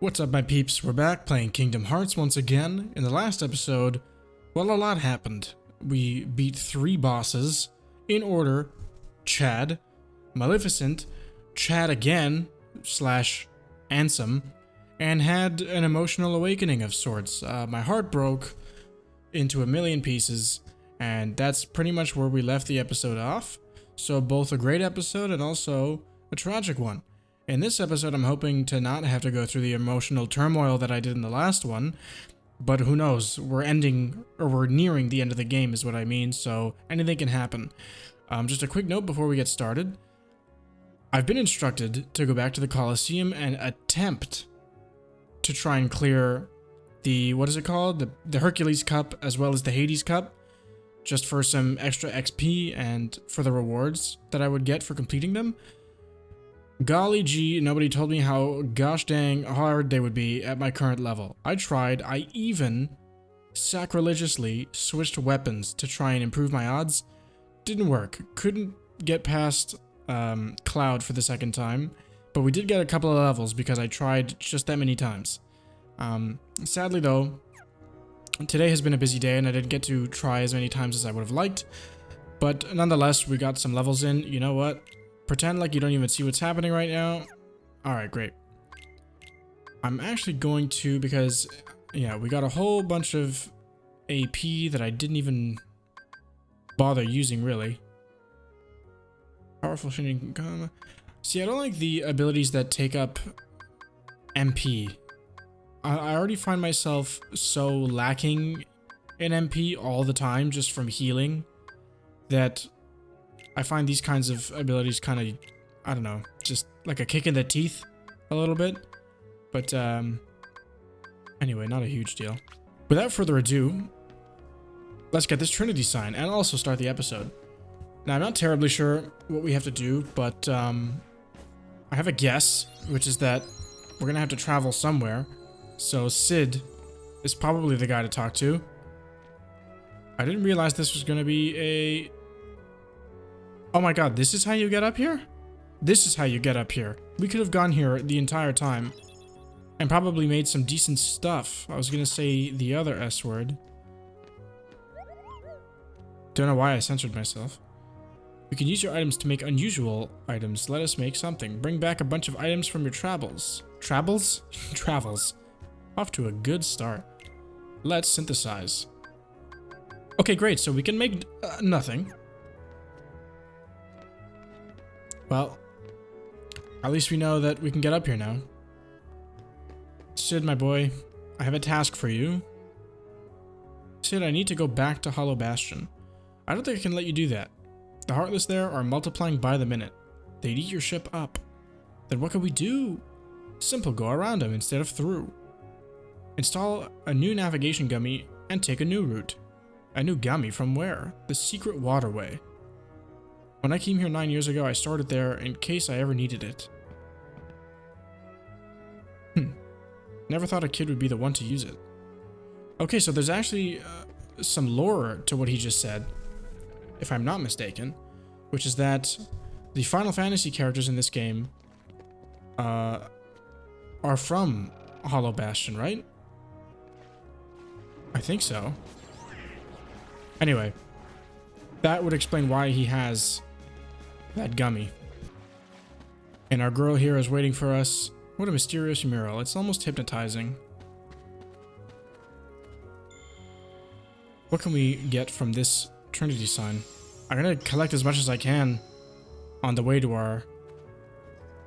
What's up, my peeps? We're back playing Kingdom Hearts once again. In the last episode, well, a lot happened. We beat 3 bosses in order: Chad, Maleficent, Chad again, / Ansem, and had an emotional awakening of sorts. My heart broke into a million pieces, and that's pretty much where we left the episode off. So both a great episode and also a tragic one. In this episode, I'm hoping to not have to go through the emotional turmoil that I did in the last one, but who knows? We're nearing the end of the game is what I mean, so anything can happen. Just a quick note before we get started. I've been instructed to go back to the Colosseum and attempt to try and clear the, what is it called? The Hercules Cup as well as the Hades Cup, just for some extra XP and for the rewards that I would get for completing them. Golly gee, nobody told me how gosh dang hard they would be at my current level. I tried. I even sacrilegiously switched weapons to try and improve my odds. Didn't work. Couldn't get past Cloud for the second time, but we did get a couple of levels because I tried just that many times. Sadly though, today has been a busy day and I didn't get to try as many times as I would have liked, but nonetheless, we got some levels in. You know what? Pretend like you don't even see what's happening right now. Alright, great. I'm actually going to, because, yeah, we got a whole bunch of AP that I didn't even bother using, really. Powerful shooting. See, I don't like the abilities that take up MP. I already find myself so lacking in MP all the time, just from healing, that I find these kinds of abilities kind of, I don't know, just like a kick in the teeth a little bit. But anyway, not a huge deal. Without further ado, let's get this Trinity sign and also start the episode. Now, I'm not terribly sure what we have to do, but I have a guess, which is that we're going to have to travel somewhere. So Sid is probably the guy to talk to. I didn't realize this was going to be a... Oh my god, this is how you get up here? This is how you get up here. We could have gone here the entire time and probably made some decent stuff. I was gonna say the other S word. Don't know why I censored myself. We can use your items to make unusual items. Let us make something. Bring back a bunch of items from your travels. Travels? Travels. Off to a good start. Let's synthesize. Okay, great. So we can make nothing. Well, at least we know that we can get up here now. Sid, my boy, I have a task for you. Sid, I need to go back to Hollow Bastion. I don't think I can let you do that. The Heartless there are multiplying by the minute. They'd eat your ship up. Then what can we do? Simple, go around them instead of through. Install a new navigation gummy and take a new route. A new gummy from where? The secret waterway. When I came here 9 years ago, I started there in case I ever needed it. Never thought a kid would be the one to use it. Okay, so there's actually some lore to what he just said, if I'm not mistaken, which is that the Final Fantasy characters in this game are from Hollow Bastion, right? I think so. Anyway, that would explain why he has that gummy. And our girl here is waiting for us. What a mysterious mural. It's almost hypnotizing. What can we get from this Trinity sign? I'm gonna collect as much as I can on the way to our...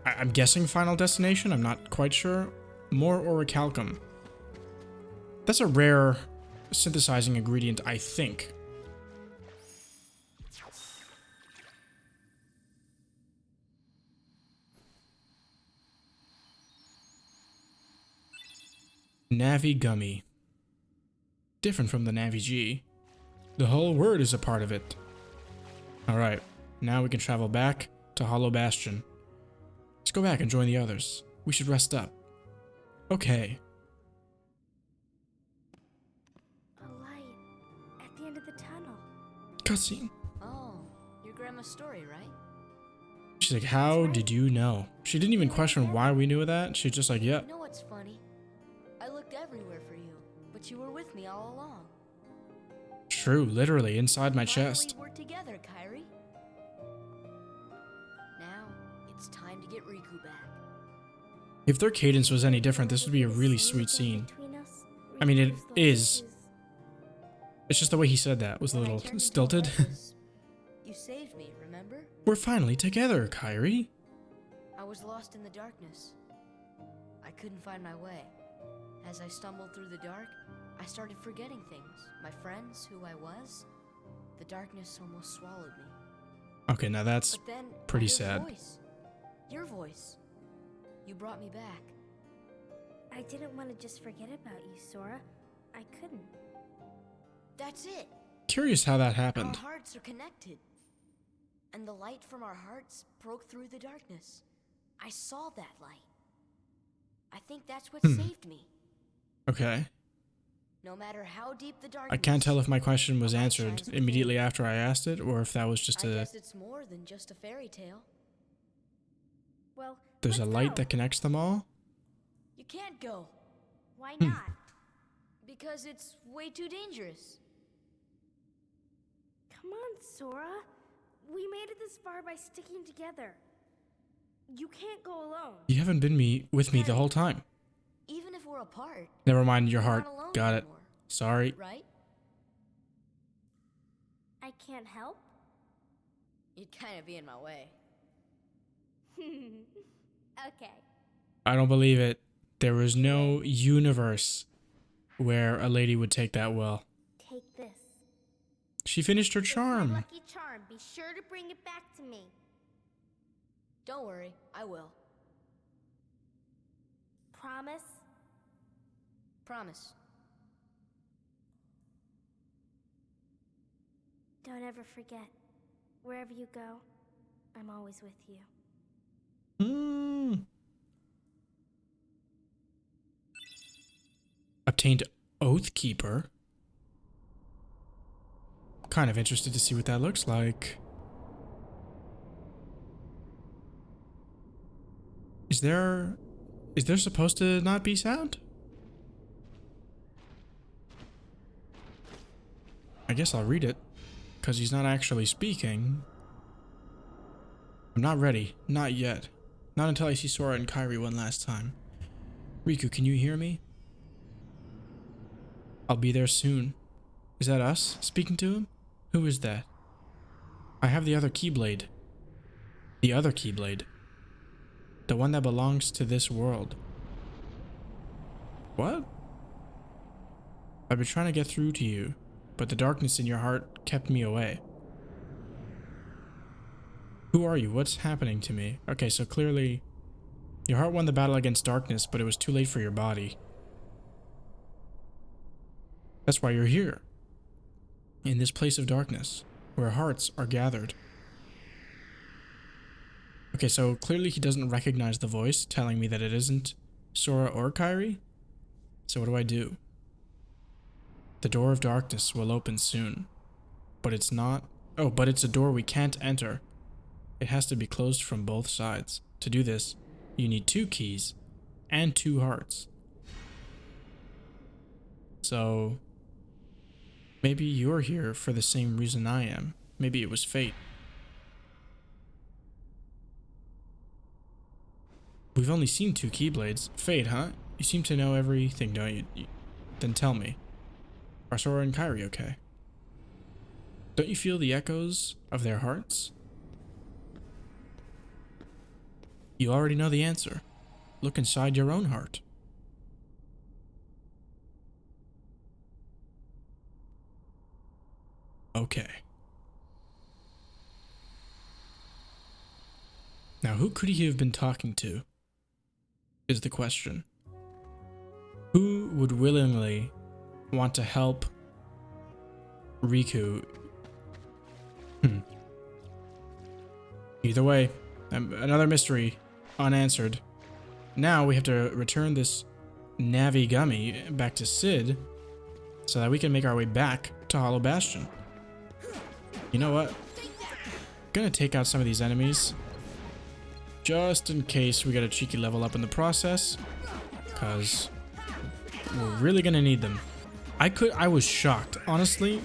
I'm guessing final destination? I'm not quite sure. More orichalcum. That's a rare synthesizing ingredient, I think. Navi Gummy. Different from the Navi G. The whole word is a part of it. Alright, now we can travel back to Hollow Bastion. Let's go back and join the others. We should rest up. Okay. A light at the end of the tunnel. Cutscene. Oh, your grandma's story, right? She's like, how did you know? She didn't even question why we knew that. She's just like, yeah. You know what's funny? I looked everywhere for you, but you were with me all along. True, literally inside my Finally, chest. we're together, Kyrie. Now, it's time to get Riku back. If their cadence was any different, this would be a really sweet scene. I mean, it is. It's just the way he said that was a When I little turned into stilted. hopeless, you saved me, remember? We're finally together, Kyrie. I was lost in the darkness. I couldn't find my way. As I stumbled through the dark, I started forgetting things. My friends, who I was. The darkness almost swallowed me. Okay, now that's But then pretty I heard a sad. voice. Your voice. You brought me back. I didn't want to just forget about you, Sora. I couldn't. That's it. Curious how that Our happened. hearts are connected. And the light from our hearts broke through the darkness. I saw that light. I think that's what saved me. Okay. No matter how deep the darkness. I can't tell if my question was the light answered shines within. immediately after I asked it, or if that was just I a... guess it's more than just a fairy tale. Well, There's a let's light go. that connects them all? You can't go. Why not? Because it's way too dangerous. Come on, Sora. We made it this far by sticking together. You can't go alone. You haven't been with me the whole time. Even if we're apart, Never mind your we're heart. not alone Got it. anymore, Sorry. right? I can't help? You'd kind of be in my way. Okay. I don't believe it. There was no universe where a lady would take that well. Take this. She finished her It's my charm. lucky charm. Be sure to bring it back to me. Don't worry, I will. Promise? Promise. Don't ever forget. Wherever you go, I'm always with you. Obtained Oathkeeper. Kind of interested to see what that looks like. Is there supposed to not be sound? I guess I'll read it, because he's not actually speaking. I'm not ready. Not yet. Not until I see Sora and Kyrie one last time. Riku, can you hear me? I'll be there soon. Is that us speaking to him? Who is that? I have the other Keyblade. The other Keyblade. The one that belongs to this world. What? I've been trying to get through to you, but the darkness in your heart kept me away. Who are you? What's happening to me? Okay, so clearly your heart won the battle against darkness, but it was too late for your body. That's why you're here. In this place of darkness, where hearts are gathered. Okay, so clearly he doesn't recognize the voice, telling me that it isn't Sora or Kyrie. So what do I do? The door of darkness will open soon. But it's not... Oh, but it's a door we can't enter. It has to be closed from both sides. To do this, you need 2 keys and 2 hearts. So... maybe you're here for the same reason I am. Maybe it was fate. We've only seen 2 Keyblades. Fate, huh? You seem to know everything, don't you? Then tell me. Are Sora and Kyrie okay? Don't you feel the echoes of their hearts? You already know the answer. Look inside your own heart. Okay. Now, who could he have been talking to? Is the question. Who would willingly want to help Riku? Either way, another mystery unanswered. Now we have to return this Navi Gummy back to Sid so that we can make our way back to Hollow Bastion. You know what? Gonna take out some of these enemies just in case we get a cheeky level up in the process, because We're really gonna need them. I was shocked, honestly,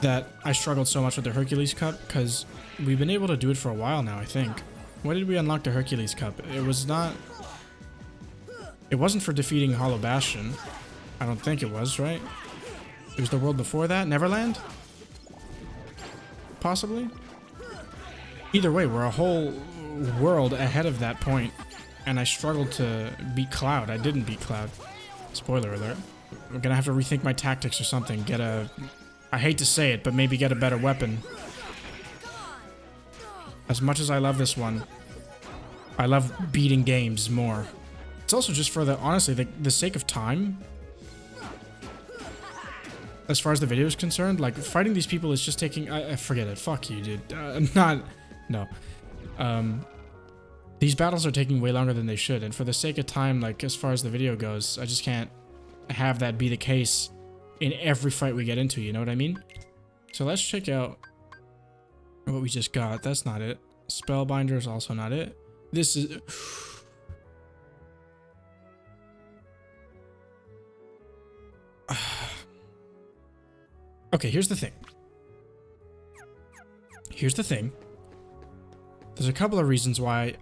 that I struggled so much with the Hercules Cup, because we've been able to do it for a while now, I think. When did we unlock the Hercules Cup? It wasn't for defeating Hollow Bastion. I don't think it was, right? It was the world before that? Neverland? Possibly? Either way, we're a whole world ahead of that point, and I struggled to beat Cloud. I didn't beat Cloud. Spoiler alert. I'm gonna have to rethink my tactics or something. I hate to say it, but maybe get a better weapon. As much as I love this one, I love beating games more. It's also just for honestly, the sake of time. As far as the video is concerned, like, fighting these people is just taking... forget it. Fuck you, dude. No. These battles are taking way longer than they should, and for the sake of time, like, as far as the video goes, I just can't have that be the case in every fight we get into, you know what I mean? So let's check out what we just got. That's not it. Spellbinder is also not it. This is... Okay, here's the thing. There's a couple of reasons why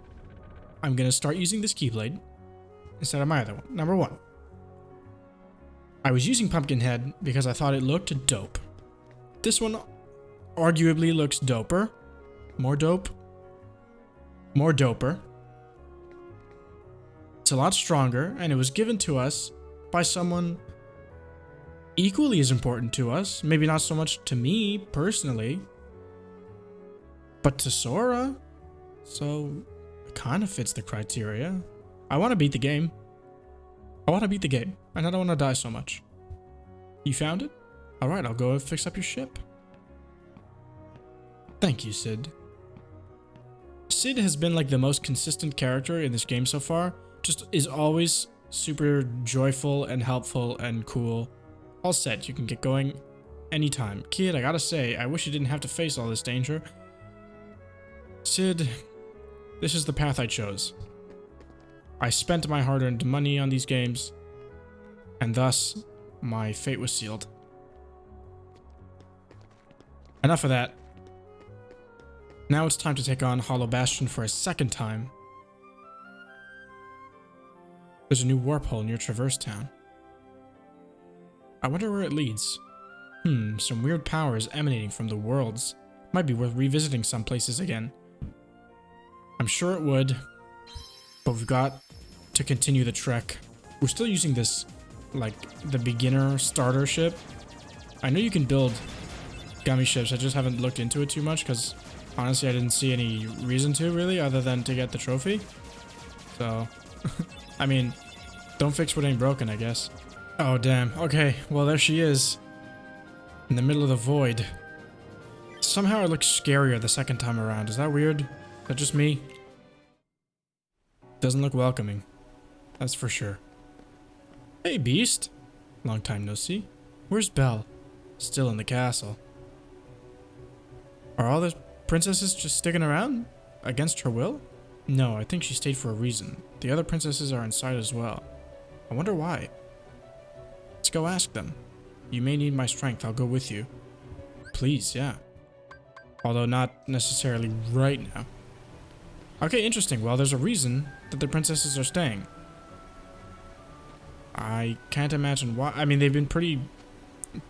I'm going to start using this Keyblade instead of my other one. Number one, I was using Pumpkinhead because I thought it looked dope. This one arguably looks doper. More dope. More doper. It's a lot stronger, and it was given to us by someone equally as important to us. Maybe not so much to me, personally, but to Sora. So, it kind of fits the criteria. I want to beat the game. And I don't want to die so much. You found it? Alright, I'll go fix up your ship. Thank you, Sid. Sid has been like the most consistent character in this game so far. Just is always super joyful and helpful and cool. All set, you can get going anytime. Kid, I gotta say, I wish you didn't have to face all this danger. Sid, this is the path I chose. I spent my hard-earned money on these games, and thus, my fate was sealed. Enough of that. Now it's time to take on Hollow Bastion for a second time. There's a new warp hole near Traverse Town. I wonder where it leads. Some weird powers emanating from the worlds. Might be worth revisiting some places again. I'm sure it would, but we've got to continue the trek. We're still using this, like, the beginner starter ship. I know you can build gummy ships, I just haven't looked into it too much, because honestly I didn't see any reason to, really, other than to get the trophy. So, I mean, don't fix what ain't broken, I guess. Oh, damn. Okay, well, there she is. In the middle of the void. Somehow it looks scarier the second time around. Is that weird? Is that just me? Doesn't look welcoming. That's for sure. Hey, Beast. Long time no see. Where's Belle? Still in the castle. Are all the princesses just sticking around? Against her will? No, I think she stayed for a reason. The other princesses are inside as well. I wonder why. Let's go ask them. You may need my strength, I'll go with you. Please, yeah. Although not necessarily right now. Okay, interesting. Well, there's a reason that the princesses are staying. I can't imagine why. I mean, they've been pretty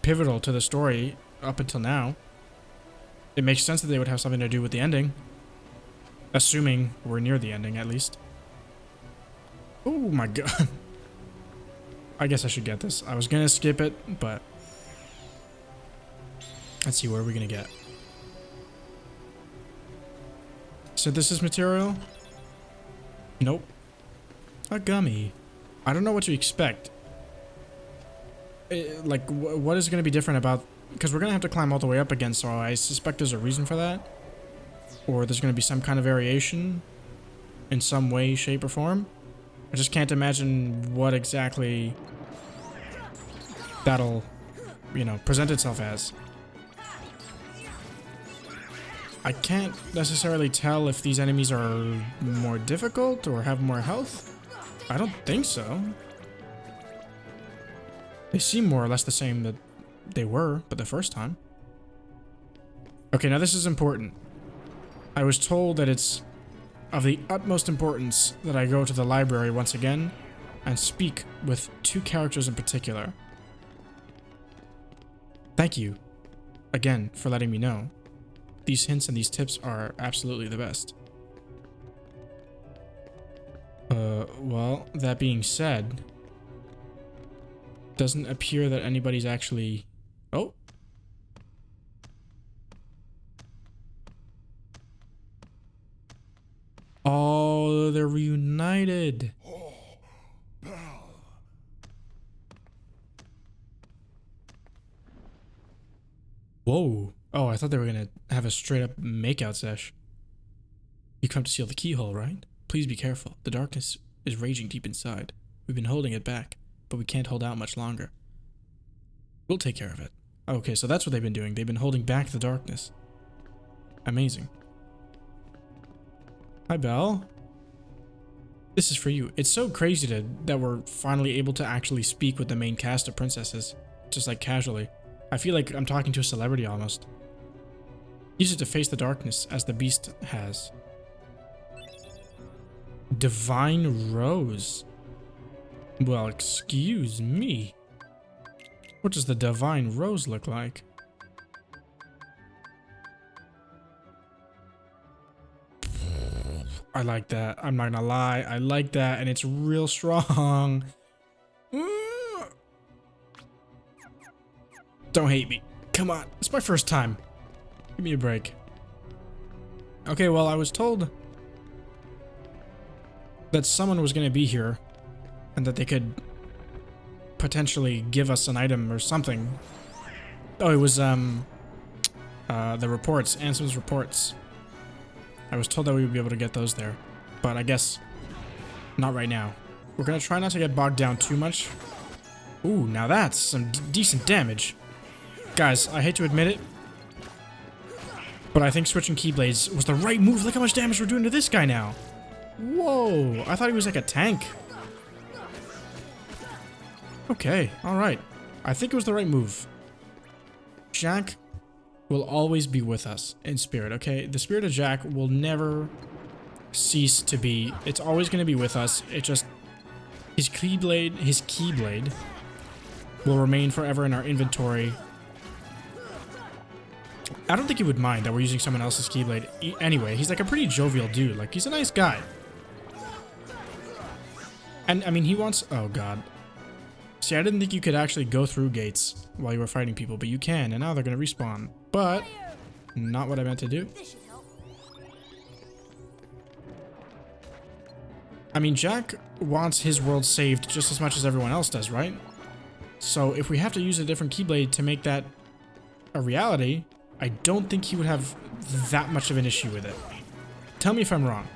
pivotal to the story up until now. It makes sense that they would have something to do with the ending. Assuming we're near the ending, at least. Oh my god. I guess I should get this. I was gonna skip it, but... Let's see, what are we gonna get? Synthesis material? Nope. A gummy. I don't know what to expect. Like, what is gonna be different about... Because we're gonna have to climb all the way up again, so I suspect there's a reason for that. Or there's gonna be some kind of variation in some way, shape, or form. I just can't imagine what exactly that'll, you know, present itself as. I can't necessarily tell if these enemies are more difficult or have more health. I don't think so. They seem more or less the same that they were, but the first time. Okay, now this is important. I was told that it's of the utmost importance that I go to the library once again and speak with 2 characters in particular. Thank you, again, for letting me know. These hints and these tips are absolutely the best. Well, that being said, doesn't appear that anybody's actually... Oh! Oh, they're reunited! Whoa. Oh, I thought they were gonna have a straight up makeout sesh. You come to seal the keyhole, right? Please be careful. The darkness is raging deep inside. We've been holding it back, but we can't hold out much longer. We'll take care of it. Okay, so that's what they've been doing. They've been holding back the darkness. Amazing. Hi, Belle. This is for you. It's so crazy that we're finally able to actually speak with the main cast of princesses, just like casually. I feel like I'm talking to a celebrity almost. Use it to face the darkness as the beast has. Divine Rose. Well, excuse me. What does the Divine Rose look like? I like that. I'm not gonna lie. I like that, and it's real strong. Don't hate me. Come on. It's my first time. Give me a break. Okay, well, I was told that someone was going to be here and that they could potentially give us an item or something. Oh, it was the reports, Ansem's reports. I was told that we would be able to get those there, but I guess not right now. We're going to try not to get bogged down too much. Ooh, now that's some decent damage. Guys, I hate to admit it, but I think switching Keyblades was the right move. Look how much damage we're doing to this guy now. Whoa, I thought he was like a tank. Okay, alright. I think it was the right move. Jack will always be with us in spirit, okay? The spirit of Jack will never cease to be. It's always going to be with us. It just... His Keyblade will remain forever in our inventory. I don't think he would mind that we're using someone else's Keyblade. Anyway, he's like a pretty jovial dude. Like, he's a nice guy. And, I mean, he wants... Oh, God. See, I didn't think you could actually go through gates while you were fighting people, but you can, and now they're going to respawn. But, not what I meant to do. I mean, Jack wants his world saved just as much as everyone else does, right? So, if we have to use a different Keyblade to make that a reality... I don't think he would have that much of an issue with it. Tell me if I'm wrong.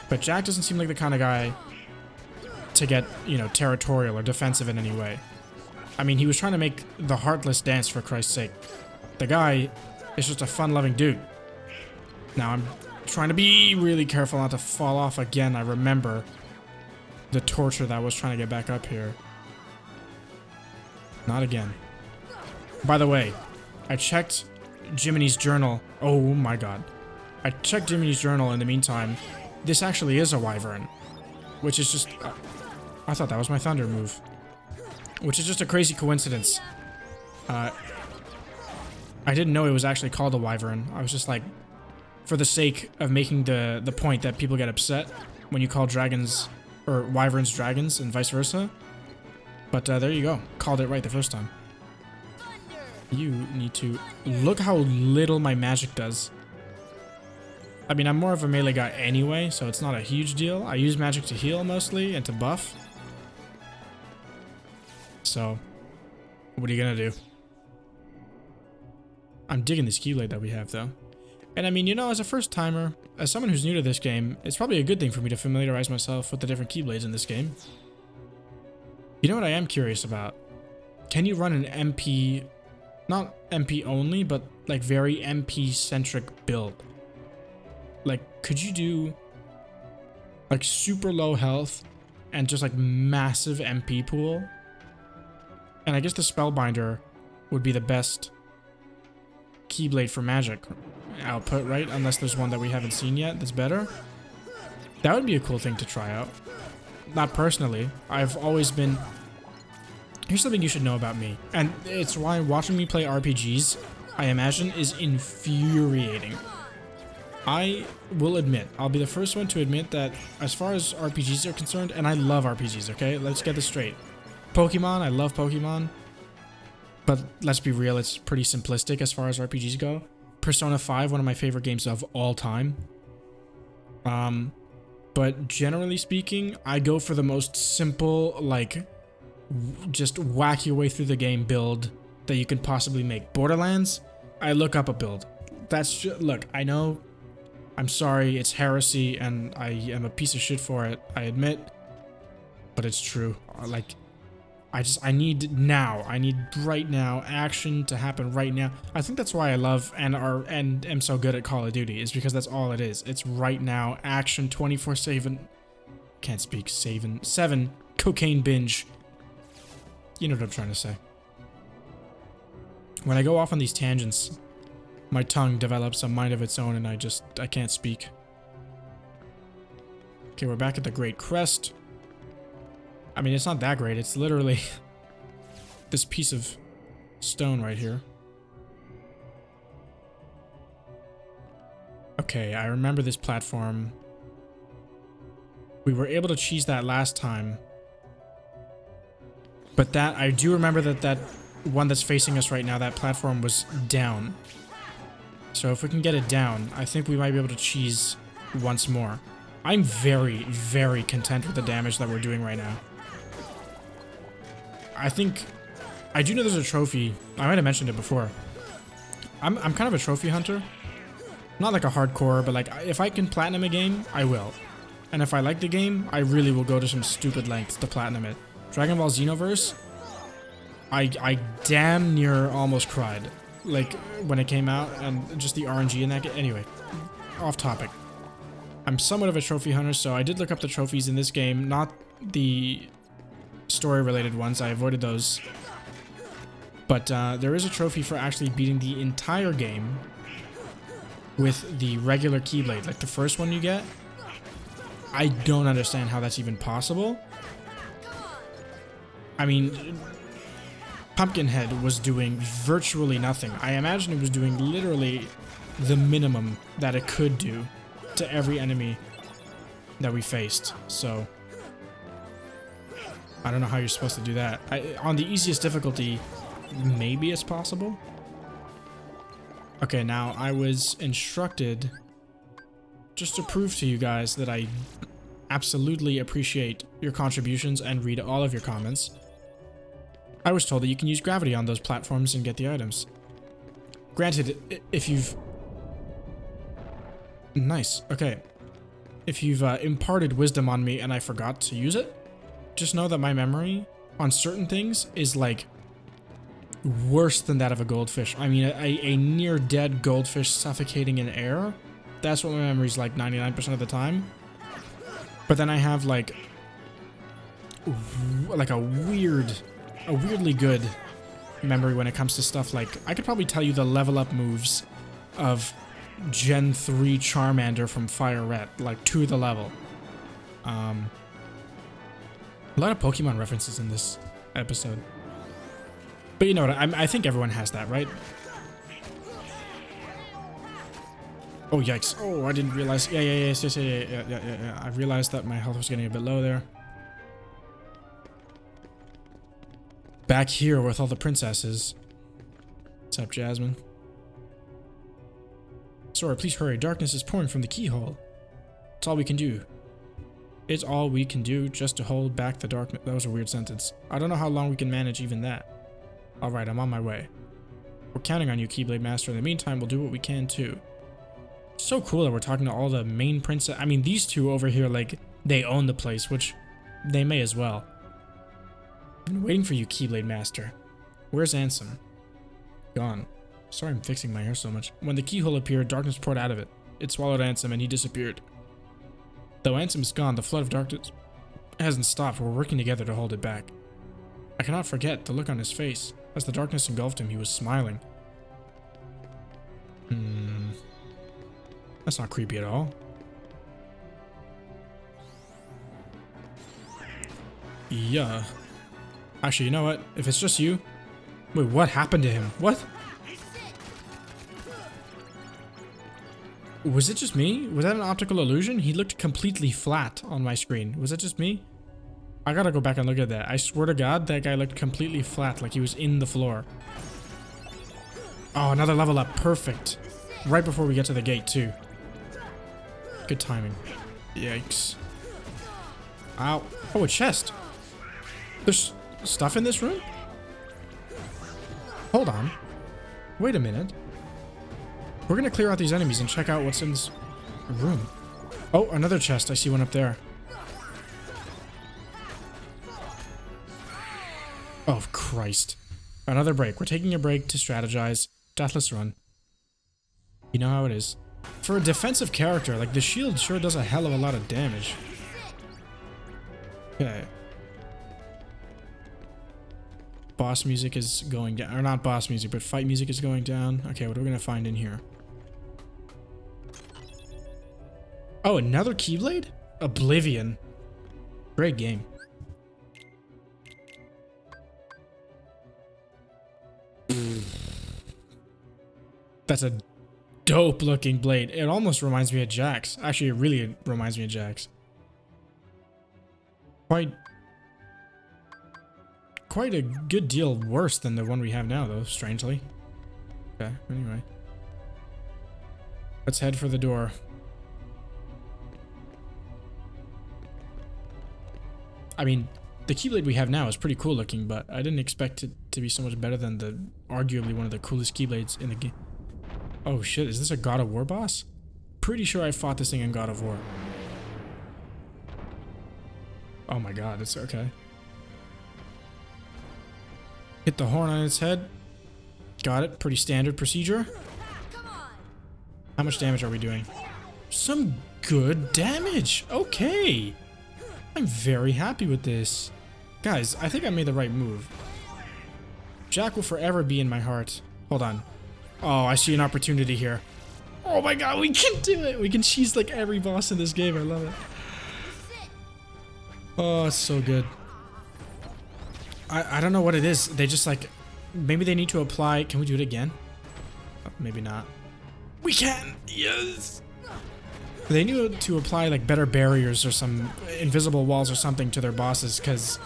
But Jack doesn't seem like the kind of guy to get, you know, territorial or defensive in any way. I mean, he was trying to make the Heartless dance, for Christ's sake. The guy is just a fun-loving dude. Now, I'm trying to be really careful not to fall off again. I remember the torture that I was trying to get back up here. Not again. By the way, I checked Jiminy's journal. Oh my god. I checked Jiminy's journal in the meantime. This actually is a wyvern. Which is just... I thought that was my thunder move. Which is just a crazy coincidence. I didn't know it was actually called a wyvern. I was just like... For the sake of making the point that people get upset when you call dragons... Or wyverns dragons and vice versa. But there you go. Called it right the first time. You need to... Look how little my magic does. I mean, I'm more of a melee guy anyway, so it's not a huge deal. I use magic to heal mostly and to buff. So, what are you gonna do? I'm digging this Keyblade that we have, though. And I mean, you know, as a first timer, as someone who's new to this game, it's probably a good thing for me to familiarize myself with the different Keyblades in this game. You know what I am curious about? Can you run an MP... Not MP only, but like very MP-centric build. Like, could you do like super low health and just like massive MP pool? And I guess the Spellbinder would be the best Keyblade for magic output, right? Unless there's one that we haven't seen yet that's better. That would be a cool thing to try out. Not personally. I've always been... Here's something you should know about me. And it's why watching me play RPGs, I imagine, is infuriating. I will admit, I'll be the first one to admit that as far as RPGs are concerned, and I love RPGs, okay? Let's get this straight. Pokemon, I love Pokemon. But let's be real, it's pretty simplistic as far as RPGs go. Persona 5, one of my favorite games of all time. But generally speaking, I go for the most simple, like, just whack your way through the game build that you can possibly make. Borderlands, I look up a build. That's just, look, I know, I'm sorry, it's heresy, and I am a piece of shit for it, I admit, but it's true. Like, I need right now action to happen right now. I think that's why I love and am so good at Call of Duty, is because that's all it is. It's right now action 24/7. Can't speak. 7 cocaine binge. You know what I'm trying to say. When I go off on these tangents, my tongue develops a mind of its own and I can't speak. Okay, we're back at the Great Crest. I mean, it's not that great. It's literally this piece of stone right here. Okay, I remember this platform. We were able to cheese that last time. But that, I do remember that one that's facing us right now, that platform was down. So if we can get it down, I think we might be able to cheese once more. I'm very, very content with the damage that we're doing right now. I do know there's a trophy. I might have mentioned it before. I'm kind of a trophy hunter. Not like a hardcore, but like if I can platinum a game, I will. And if I like the game, I really will go to some stupid lengths to platinum it. Dragon Ball Xenoverse, I damn near almost cried. Like when it came out and just the RNG in that game. Anyway, off topic. I'm somewhat of a trophy hunter, so I did look up the trophies in this game, not the story-related ones. I avoided those. But there is a trophy for actually beating the entire game with the regular Keyblade, like the first one you get. I don't understand how that's even possible. I mean, Pumpkinhead was doing virtually nothing. I imagine it was doing literally the minimum that it could do to every enemy that we faced. So I don't know how you're supposed to do that. On the easiest difficulty, maybe it's possible. Okay, now I was instructed, just to prove to you guys that I absolutely appreciate your contributions and read all of your comments. I was told that you can use gravity on those platforms and get the items. Granted, if you've... Nice, okay. If you've imparted wisdom on me and I forgot to use it, just know that my memory on certain things is like worse than that of a goldfish. I mean, a near dead goldfish suffocating in air, that's what my memory's like 99% of the time. But then I have like a weirdly good memory when it comes to stuff like, I could probably tell you the level up moves of Gen 3 Charmander from Fire Red, like to the level. A lot of Pokemon references in this episode. But you know what, I think everyone has that, right? Oh, yikes. Oh, I didn't realize. Yeah. I realized that my health was getting a bit low there. Back here with all the princesses. What's up, Jasmine? Sora, please hurry. Darkness is pouring from the keyhole. It's all we can do. It's all we can do just to hold back the darkness. That was a weird sentence. I don't know how long we can manage even that. Alright, I'm on my way. We're counting on you, Keyblade Master. In the meantime, we'll do what we can too. So cool that we're talking to all the main princess. I mean, these two over here, like, they own the place, which they may as well. I've been waiting for you, Keyblade Master. Where's Ansem? Gone. Sorry I'm fixing my hair so much. When the keyhole appeared, darkness poured out of it. It swallowed Ansem and he disappeared. Though Ansem is gone, the flood of darkness hasn't stopped. We're working together to hold it back. I cannot forget the look on his face. As the darkness engulfed him, he was smiling. That's not creepy at all. Yeah. Actually, you know what? If it's just you... Wait, what happened to him? What? Was it just me? Was that an optical illusion? He looked completely flat on my screen. Was it just me? I gotta go back and look at that. I swear to God, that guy looked completely flat, like he was in the floor. Oh, another level up. Perfect. Right before we get to the gate, too. Good timing. Yikes. Ow. Oh, a chest. There's stuff in this room? Hold on. Wait a minute. We're gonna clear out these enemies and check out what's in this room. Oh, another chest. I see one up there. Oh, Christ. Another break. We're taking a break to strategize. Deathless run. You know how it is. For a defensive character, like, the shield sure does a hell of a lot of damage. Okay. Boss music is going down. Or not boss music, but fight music is going down. Okay, what are we gonna find in here? Oh, another Keyblade? Oblivion. Great game. That's a dope looking blade. It almost reminds me of Jax. Actually, it really reminds me of Jax. Quite a good deal worse than the one we have now, though, strangely. Okay, anyway. Let's head for the door. I mean, the Keyblade we have now is pretty cool looking, but I didn't expect it to be so much better than the arguably one of the coolest Keyblades in the game. Oh shit, is this a God of War boss? Pretty sure I fought this thing in God of War. Oh my god, it's okay. Hit the horn on its head. Got it. Pretty standard procedure. How much damage are we doing? Some good damage. Okay. I'm very happy with this. Guys, I think I made the right move. Jack will forever be in my heart. Hold on. Oh, I see an opportunity here. Oh my god, we can do it. We can cheese like every boss in this game. I love it. Oh, it's so good. I don't know what it is. They just like... Maybe they need to apply... Can we do it again? Oh, maybe not. We can! Yes! They need to apply like better barriers or some invisible walls or something to their bosses, because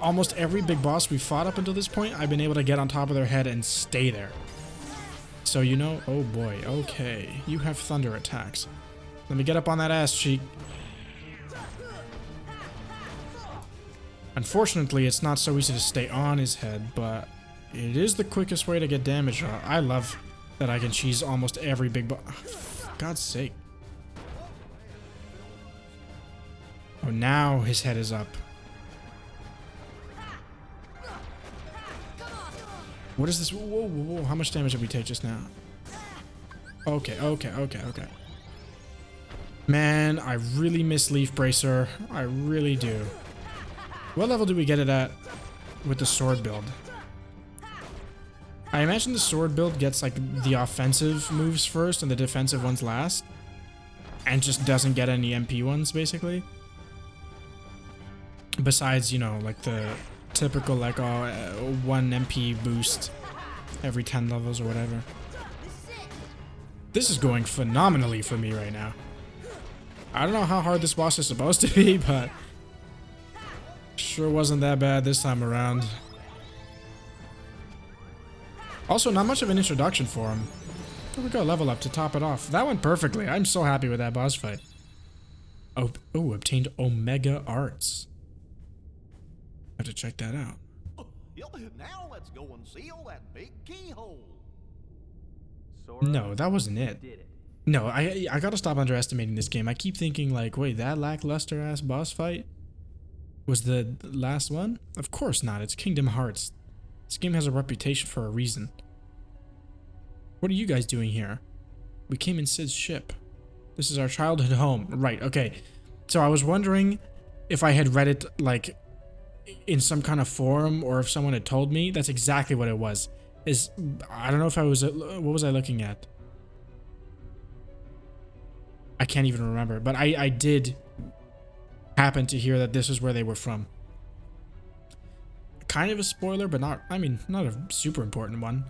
almost every big boss we fought up until this point, I've been able to get on top of their head and stay there. So you know... Oh boy, okay. You have thunder attacks. Let me get up on that ass cheek. Unfortunately, it's not so easy to stay on his head, but it is the quickest way to get damage. I love that I can cheese almost every big boss. For God's sake. Oh, now his head is up. What is this? Whoa, whoa, whoa. How much damage did we take just now? Okay. Man, I really miss Leaf Bracer. I really do. What level do we get it at with the sword build? I imagine the sword build gets like the offensive moves first and the defensive ones last. And just doesn't get any MP ones, basically. Besides, you know, like the typical like 1 MP boost every 10 levels or whatever. This is going phenomenally for me right now. I don't know how hard this boss is supposed to be, but sure wasn't that bad this time around. Also, not much of an introduction for him. There we go, level up to top it off. That went perfectly. I'm so happy with that boss fight. Oh, obtained Omega Arts. Have to check that out. Now let's go and seal that big keyhole. No, that wasn't it. No, I gotta stop underestimating this game. I keep thinking like, wait, that lackluster ass boss fight was the last one? Of course not. It's Kingdom Hearts. This game has a reputation for a reason. What are you guys doing here? We came in Sid's ship. This is our childhood home. Right, okay. So I was wondering if I had read it like in some kind of forum or if someone had told me, that's exactly what it was. I don't know if I was, what was I looking at? I can't even remember, but I did happen to hear that this is where they were from. Kind of a spoiler, but not, I mean, not a super important one.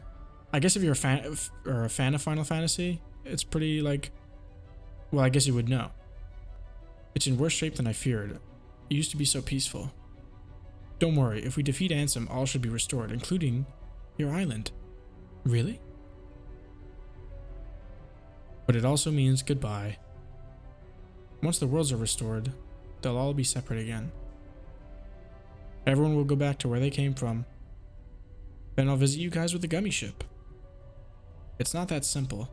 I guess if you're a fan of Final Fantasy, it's pretty like, well, I guess you would know. It's in worse shape than I feared. It used to be so peaceful. Don't worry, if we defeat Ansem, all should be restored, including your island. Really? But it also means goodbye. Once the worlds are restored, they'll all be separate again. Everyone will go back to where they came from. Then I'll visit you guys with the gummy ship. It's not that simple.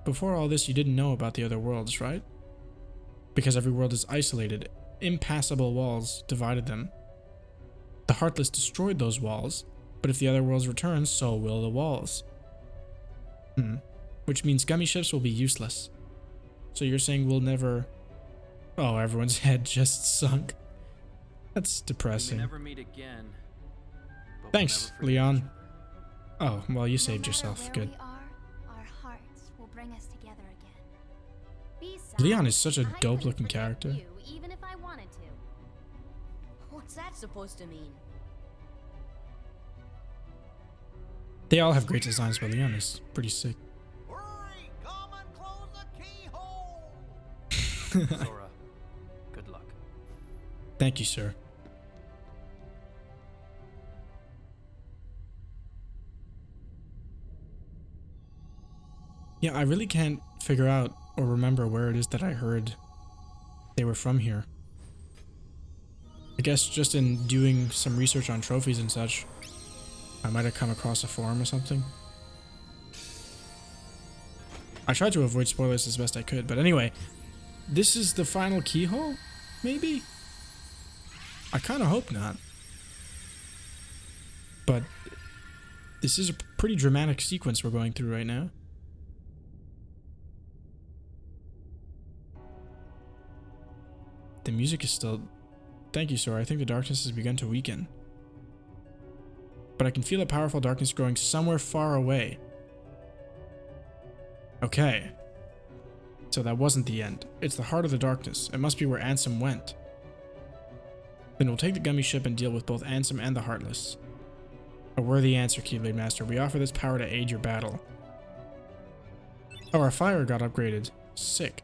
Before all this, you didn't know about the other worlds, right? Because every world is isolated, impassable walls divided them. The Heartless destroyed those walls, but if the other worlds return, so will the walls. Which means gummy ships will be useless. So you're saying we'll never... Oh, everyone's head just sunk. That's depressing. We may never meet again. But Thanks, we'll never forget Leon. Oh, well, you saved No yourself. matter Good. where we are, our hearts will bring us together again. Besides, Leon is such a I couldn't dope-looking forget character. You, even if I wanted to. What's that supposed to mean? They all have great designs, but Leon is pretty sick. Hurry! Come and close the keyhole! you. Sora, good luck. Thank you, sir. Yeah, I really can't figure out or remember where it is that I heard they were from here. I guess just in doing some research on trophies and such, I might have come across a forum or something. I tried to avoid spoilers as best I could, but anyway, this is the final keyhole? Maybe? I kind of hope not. But this is a pretty dramatic sequence we're going through right now. The music is still... Thank you, sir. I think the darkness has begun to weaken. But I can feel a powerful darkness growing somewhere far away. Okay. So that wasn't the end. It's the heart of the darkness. It must be where Ansem went. Then we'll take the gummy ship and deal with both Ansem and the Heartless. A worthy answer, Keyblade Master. We offer this power to aid your battle. Oh, our fire got upgraded. Sick.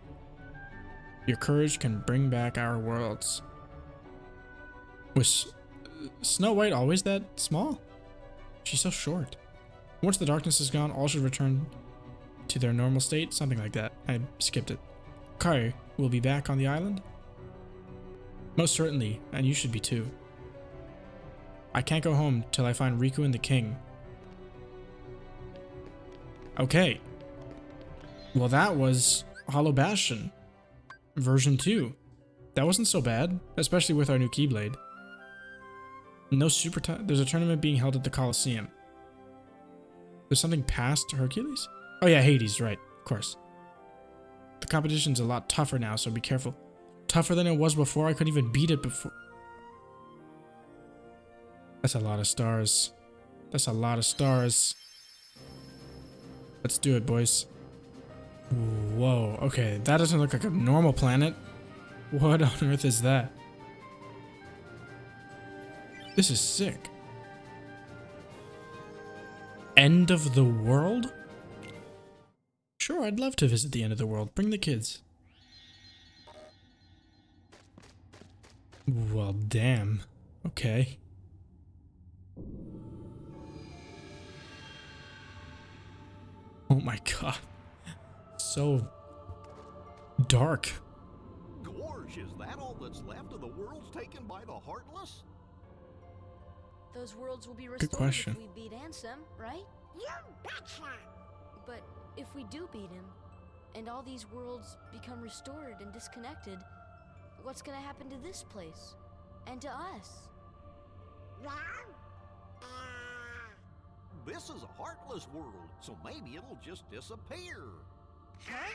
Your courage can bring back our worlds. Was Snow White always that small? She's so short. Once the darkness is gone, all should return to their normal state. Something like that. I skipped it. Kai will be back on the island? Most certainly, and you should be too. I can't go home till I find Riku and the king. Okay. Well, that was Hollow Bastion. Version 2. That wasn't so bad, especially with our new Keyblade. No there's a tournament being held at the Colosseum. There's something past Hercules? Oh yeah, Hades, right, of course. The competition's a lot tougher now, so be careful. Tougher than it was before. I couldn't even beat it before. That's a lot of stars. That's a lot of stars. Let's do it, boys. Whoa, okay, that doesn't look like a normal planet. What on earth is that? This is sick. End of the world? Sure, I'd love to visit the end of the world. Bring the kids. Well, damn. Okay. Oh my god. So dark. Gorge, is that all that's left of the worlds taken by the Heartless? Those worlds will be restored question. if we beat Ansem, right? You betcha! But if we do beat him, and all these worlds become restored and disconnected, what's gonna happen to this place? And to us? This is a Heartless world, so maybe it'll just disappear. Huh?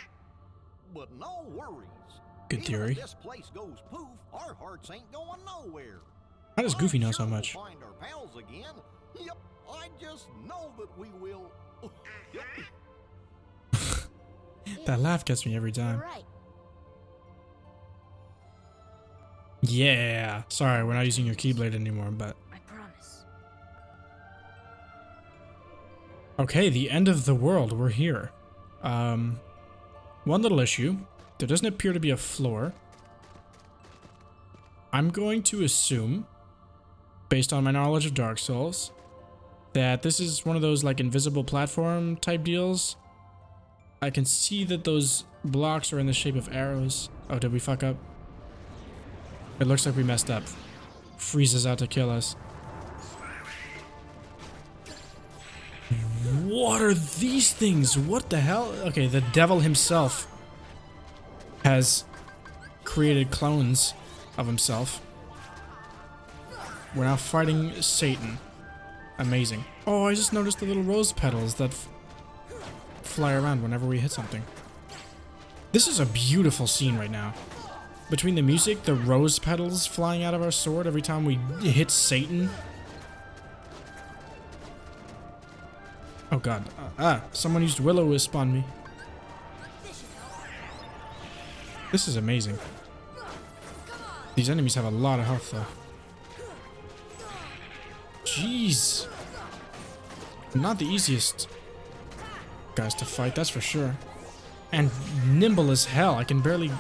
But no worries. Good Even theory. if this place goes poof, our hearts ain't going nowhere. How does Goofy know so Sure much? we'll find our pals again. Yep, I just know that we will. Yep. That laugh gets me every You're time. right. Yeah. Sorry, we're not using your Keyblade anymore, but... I promise. Okay, the end of the world. We're here. One little issue. There doesn't appear to be a floor. I'm going to assume, based on my knowledge of Dark Souls, that this is one of those like invisible platform type deals. I can see that those blocks are in the shape of arrows. Oh, did we fuck up? It looks like we messed up. Freezes out to kill us. What are these things? What the hell? Okay, the devil himself has created clones of himself. We're now fighting Satan. Amazing. Oh, I just noticed the little rose petals that fly around whenever we hit something. This is a beautiful scene right now. Between the music, the rose petals flying out of our sword every time we hit Satan. Oh god. Someone used Will-O-Wisp on me. This is amazing. These enemies have a lot of health though. Jeez. Not the easiest guys to fight, that's for sure. And nimble as hell. I can barely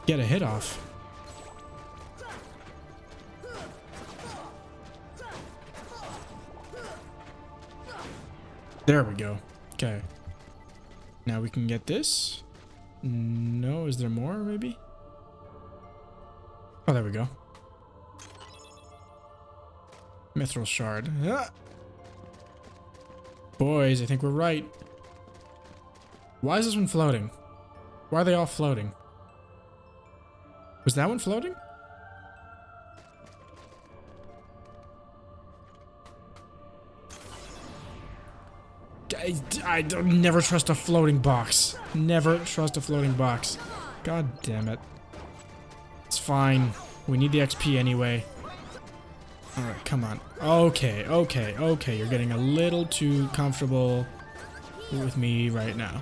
get a hit off. There we go. Okay. Now we can get this. No, is there more maybe? Oh, there we go. Mithril shard. Ah! Boys, I think we're right. Why is this one floating? Why are they all floating? Was that one floating? I don't never trust a floating box. Never trust a floating box. God damn it. It's fine. We need the XP anyway. Alright, come on. Okay. You're getting a little too comfortable with me right now.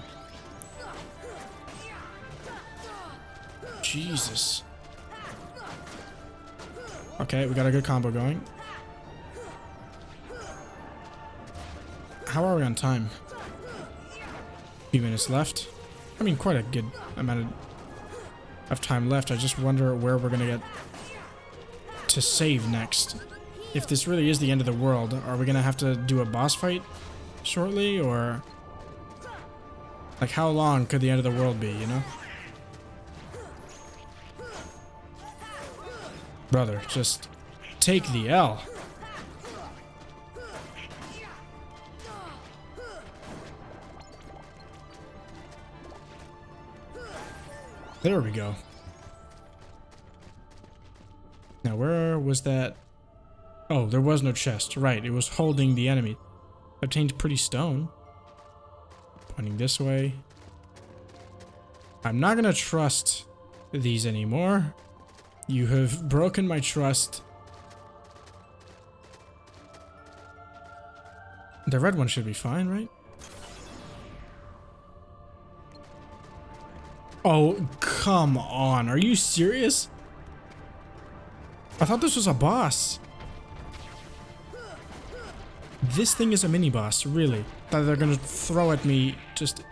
Jesus. Okay, we got a good combo going. How are we on time? A few minutes left. I mean, quite a good amount of time left. I just wonder where we're gonna get to save next. If this really is the end of the world, are we gonna have to do a boss fight shortly, or like how long could the end of the world be, you know? Brother, just take the L. There we go. Now, where was that? Oh, there was no chest. Right, it was holding the enemy. Obtained pretty stone. Pointing this way. I'm not gonna trust these anymore. You have broken my trust. The red one should be fine, right? Oh, come on. Are you serious? I thought this was a boss. This thing is a mini boss, really. That they're gonna throw at me just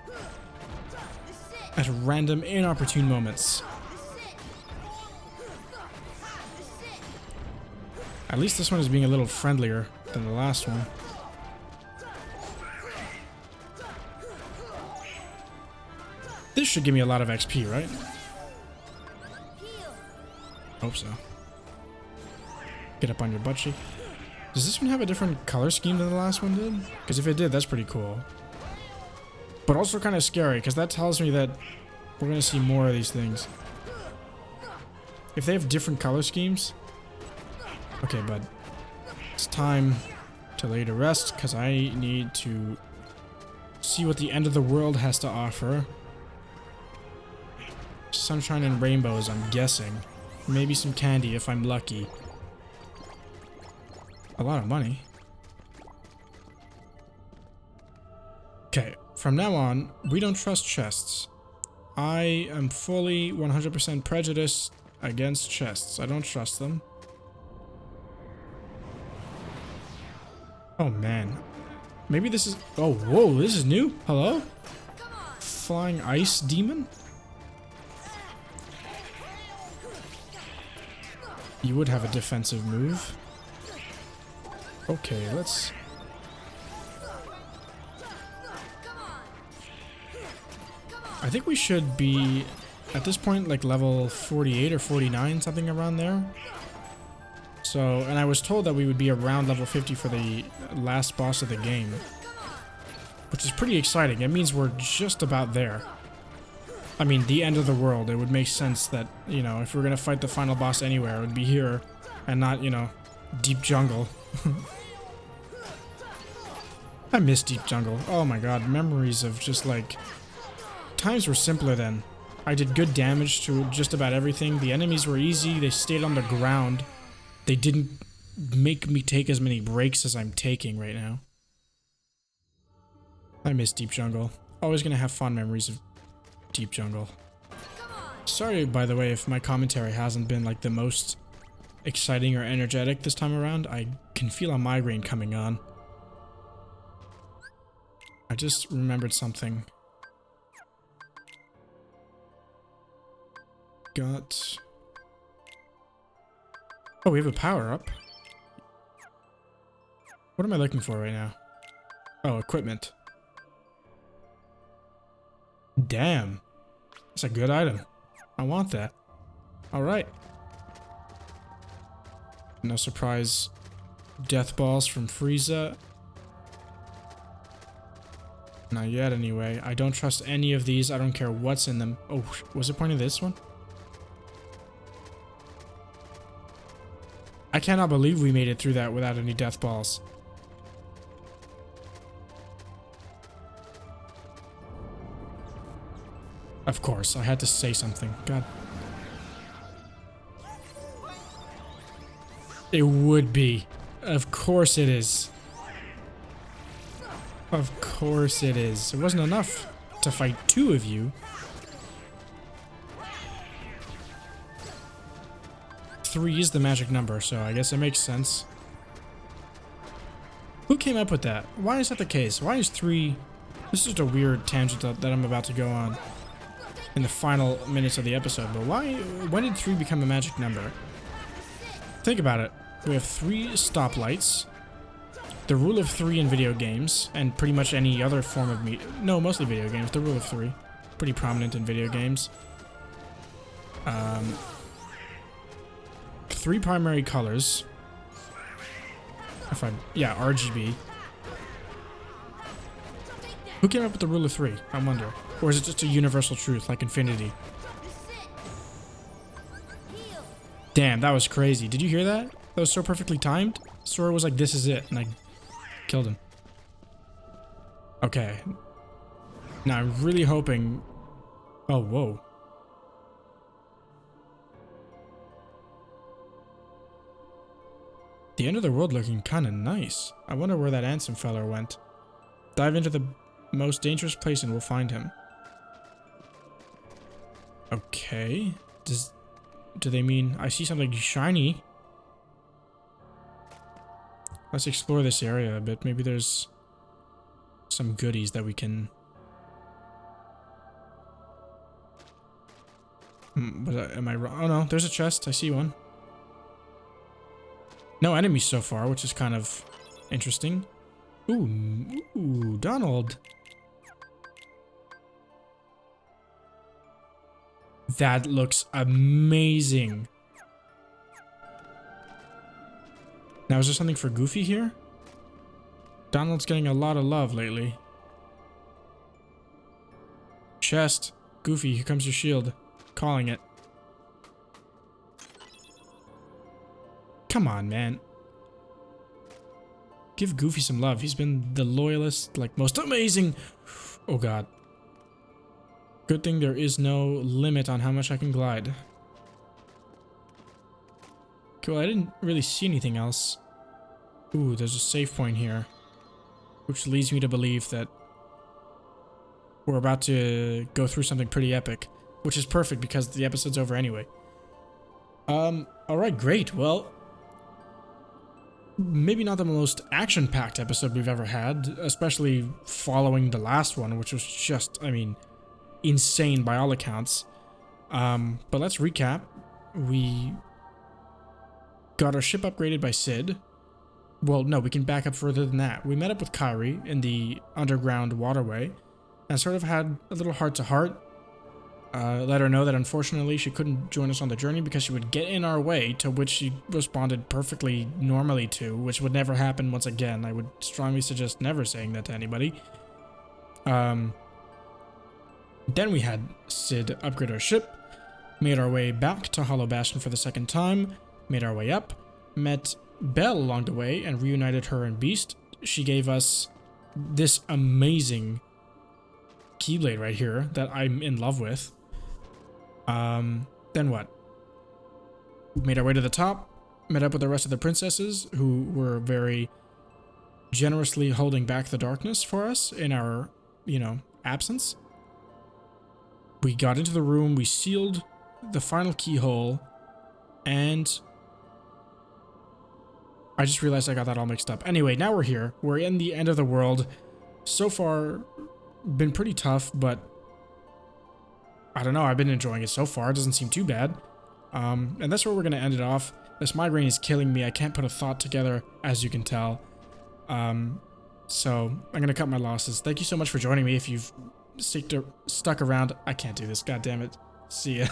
at random, inopportune moments. At least this one is being a little friendlier than the last one. This should give me a lot of XP, right? Hope so. Get up on your butt cheek. Does this one have a different color scheme than the last one did? Because if it did, that's pretty cool. But also kind of scary, because that tells me that we're going to see more of these things. If they have different color schemes... Okay, bud. It's time to lay to rest, because I need to see what the end of the world has to offer. Sunshine and rainbows, I'm guessing. Maybe some candy if I'm lucky. a lot of money. Okay, from now on, we don't trust chests. I am fully 100% prejudiced against chests. I don't trust them. Oh man. Maybe this is... Oh, whoa, this is new? Hello? Flying ice demon? You would have a defensive move. Okay, let's... I think we should be, at this point, like level 48 or 49, something around there. So, and I was told that we would be around level 50 for the last boss of the game. Which is pretty exciting. It means we're just about there. I mean, the end of the world. It would make sense that, you know, if we're gonna fight the final boss anywhere, it would be here and not, you know, deep jungle. I miss deep jungle. Oh my god, memories of just like... Times were simpler then. I did good damage to just about everything. The enemies were easy. They stayed on the ground. They didn't make me take as many breaks as I'm taking right now. I miss deep jungle. Always gonna have fond memories of deep jungle. Sorry, by the way, if my commentary hasn't been like the most exciting or energetic this time around. I can feel a migraine coming on. I just remembered something. Got... Oh, we have a power-up. What am I looking for right now? Oh, equipment. Damn. That's a good item. I want that. Alright. No surprise. Death balls from Frieza. Not yet, anyway. I don't trust any of these. I don't care what's in them. Oh, was it pointing this one? I cannot believe we made it through that without any death balls. Of course, I had to say something. God. It would be. Of course it is. Of course it is. It wasn't enough to fight two of you. Three is the magic number, so I guess it makes sense. Who came up with that? Why is that the case? Why is 3... This is just a weird tangent that I'm about to go on in the final minutes of the episode, but why... When did 3 become a magic number? Think about it. We have 3 stoplights, the rule of 3 in video games, and pretty much any other form of media. No, mostly video games. The rule of 3. Pretty prominent in video games. 3 primary colors. Yeah, RGB. Who came up with the rule of 3? I wonder. Or is it just a universal truth like infinity? Damn, that was crazy. Did you hear that? That was so perfectly timed. Sora was like, this is it. And I killed him. Okay. Now I'm really hoping... Oh, whoa. The end of the world looking kind of nice. I wonder where that Ansem feller went. Dive into the most dangerous place and we'll find him. Okay. Do they mean I see something shiny? Let's explore this area a bit. Maybe there's some goodies that we can... Am I wrong? Oh no, there's a chest. I see one. No enemies so far, which is kind of interesting. Ooh, Donald. That looks amazing. Now, is there something for Goofy here? Donald's getting a lot of love lately. Chest. Goofy, here comes your shield. Calling it. Come on, man. Give Goofy some love. He's been the loyalist, like, most amazing. Oh, God. Good thing there is no limit on how much I can glide. Cool, I didn't really see anything else. Ooh, there's a save point here, which leads me to believe that we're about to go through something pretty epic, which is perfect because the episode's over anyway. Alright, great. Well, maybe not the most action-packed episode we've ever had, especially following the last one, which was just, I mean, insane by all accounts. But let's recap. We got our ship upgraded by Sid. Well, no, we can back up further than that. We met up with Kyrie in the underground waterway and sort of had a little heart-to-heart. Let her know that unfortunately she couldn't join us on the journey because she would get in our way, to which she responded perfectly normally to, which would never happen once again. I would strongly suggest never saying that to anybody. Then we had Sid upgrade our ship, made our way back to Hollow Bastion for the second time, made our way up, met Belle along the way and reunited her and Beast. She gave us this amazing keyblade right here that I'm in love with. Then what? Made our way to the top, met up with the rest of the princesses who were very generously holding back the darkness for us in our, absence. We got into the room, we sealed the final keyhole, and I just realized I got that all mixed up. Anyway, now we're here. We're in the end of the world. So far, been pretty tough, but I don't know. I've been enjoying it so far. It doesn't seem too bad. And that's where we're going to end it off. This migraine is killing me. I can't put a thought together, as you can tell. So I'm going to cut my losses. Thank you so much for joining me. If you've stuck around, I can't do this. God damn it. See ya.